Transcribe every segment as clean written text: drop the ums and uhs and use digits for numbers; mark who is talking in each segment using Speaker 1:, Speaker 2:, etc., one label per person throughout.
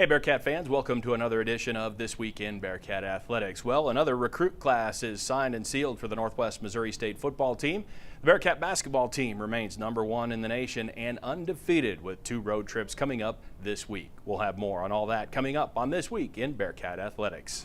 Speaker 1: Hey Bearcat fans, welcome to another edition of This Week in Bearcat Athletics. Well, another recruit class is signed and sealed for the Northwest Missouri State football team. The Bearcat basketball team remains #1 in the nation and undefeated with 2 road trips coming up this week. We'll have more on all that coming up on This Week in Bearcat Athletics.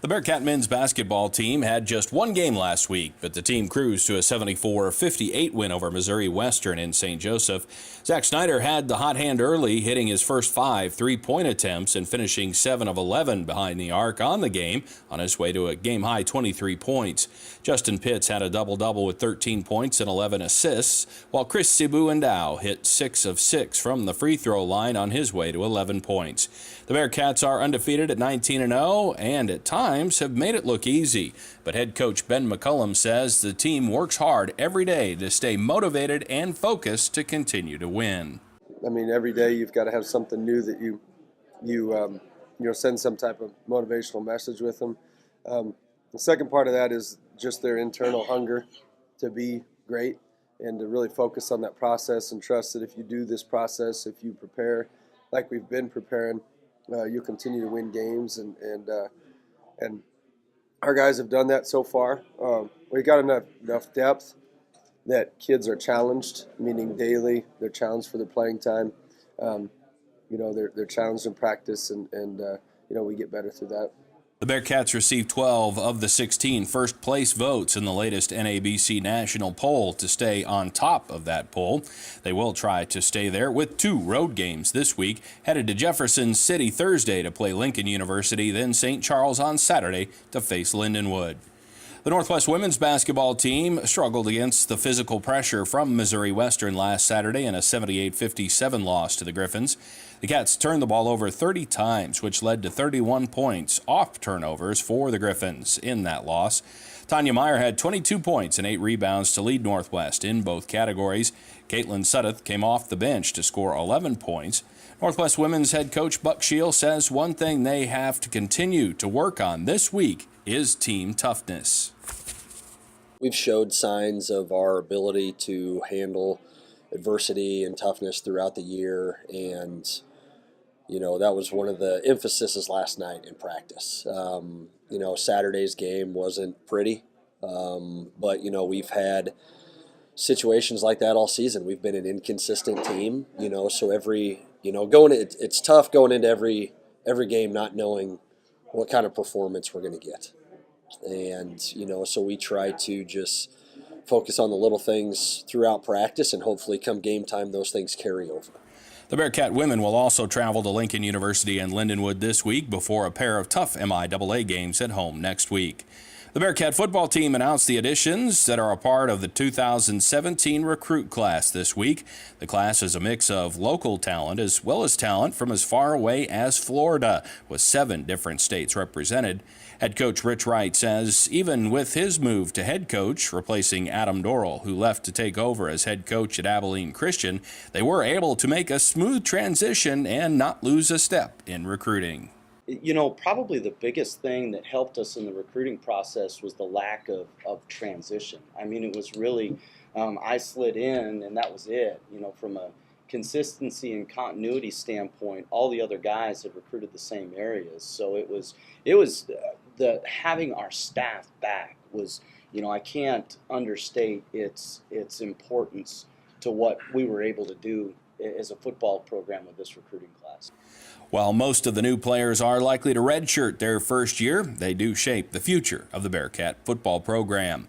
Speaker 1: The Bearcat men's basketball team had just 1 game last week, but the team cruised to a 74-58 win over Missouri Western in St. Joseph. Zach Snyder had the hot hand early, hitting his first 5 three-point attempts and finishing 7 of 11 behind the arc on the game, on his way to a game-high 23 points. Justin Pitts had a double-double with 13 points and 11 assists, while Chris Sibu-Endow hit 6 of 6 from the free-throw line on his way to 11 points. The Bearcats are undefeated at 19-0 and at times have made it look easy, but head coach Ben McCullum says the team works hard every day to stay motivated and focused to continue to win.
Speaker 2: I mean, every day you've got to have something new that you send some type of motivational message with them. The second part of that is just their internal hunger to be great and to really focus on that process and trust that if you do this process, if you prepare like we've been preparing, you'll continue to win games, and our guys have done that so far. We got enough depth that kids are challenged, meaning daily. They're challenged for their playing time. They're challenged in practice, and we get better through that.
Speaker 1: The Bearcats received 12 of the 16 first-place votes in the latest NABC national poll to stay on top of that poll. They will try to stay there with 2 road games this week, headed to Jefferson City Thursday to play Lincoln University, then St. Charles on Saturday to face Lindenwood. The Northwest women's basketball team struggled against the physical pressure from Missouri Western last Saturday in a 78-57 loss to the Griffins. The Cats turned the ball over 30 times, which led to 31 points off turnovers for the Griffins in that loss. Tanya Meyer had 22 points and 8 rebounds to lead Northwest in both categories. Caitlin Suddeth came off the bench to score 11 points. Northwest women's head coach Buck Shield says one thing they have to continue to work on this week is team toughness.
Speaker 3: We've showed signs of our ability to handle adversity and toughness throughout the year, and that was one of the emphases last night in practice. Saturday's game wasn't pretty, but we've had situations like that all season. We've been an inconsistent team, so it's tough going into every game not knowing what kind of performance we're going to get. And, so we try to just focus on the little things throughout practice, and hopefully come game time, those things carry over.
Speaker 1: The Bearcat women will also travel to Lincoln University and Lindenwood this week before a pair of tough MIAA games at home next week. The Bearcat football team announced the additions that are a part of the 2017 recruit class this week. The class is a mix of local talent as well as talent from as far away as Florida, with 7 different states represented. Head coach Rich Wright says even with his move to head coach, replacing Adam Dorrell, who left to take over as head coach at Abilene Christian, they were able to make a smooth transition and not lose a step in recruiting.
Speaker 4: Probably the biggest thing that helped us in the recruiting process was the lack of transition. I mean, it was really, I slid in and that was it. From a consistency and continuity standpoint, all the other guys had recruited the same areas. So it was the having our staff back was, I can't understate its importance to what we were able to do as a football program with this recruiting class.
Speaker 1: While most of the new players are likely to redshirt their first year, they do shape the future of the Bearcat football program.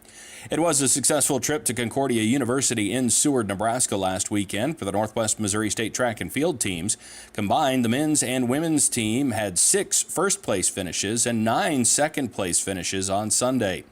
Speaker 1: It was a successful trip to Concordia University in Seward, Nebraska last weekend for the Northwest Missouri State track and field teams. Combined, the men's and women's team had 6 first-place finishes and 9 second-place finishes on Sunday.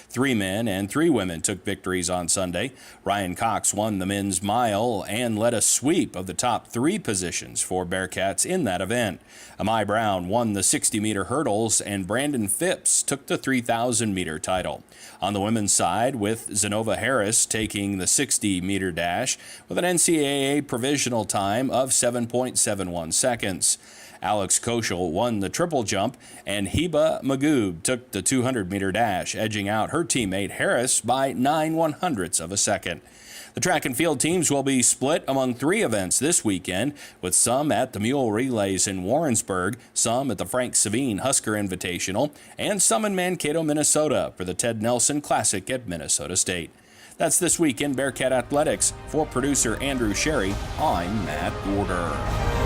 Speaker 1: 3 men and 3 women took victories on Sunday. Ryan Cox won the men's mile and led a sweep of the top 3 positions for Bearcats in that event. Amai Brown won the 60-meter hurdles, and Brandon Phipps took the 3,000-meter title. On the women's side, with Zenova Harris taking the 60-meter dash with an NCAA provisional time of 7.71 seconds. Alex Koschel won the triple jump, and Heba Magoob took the 200-meter dash, edging out her teammate Harris by 9/100ths of a second. The track and field teams will be split among 3 events this weekend, with some at the Mule Relays in Warrensburg, some at the Frank Savine Husker Invitational, and some in Mankato, Minnesota for the Ted Nelson Classic at Minnesota State. That's This Week in Bearcat Athletics. For producer Andrew Sherry, I'm Matt Gorder.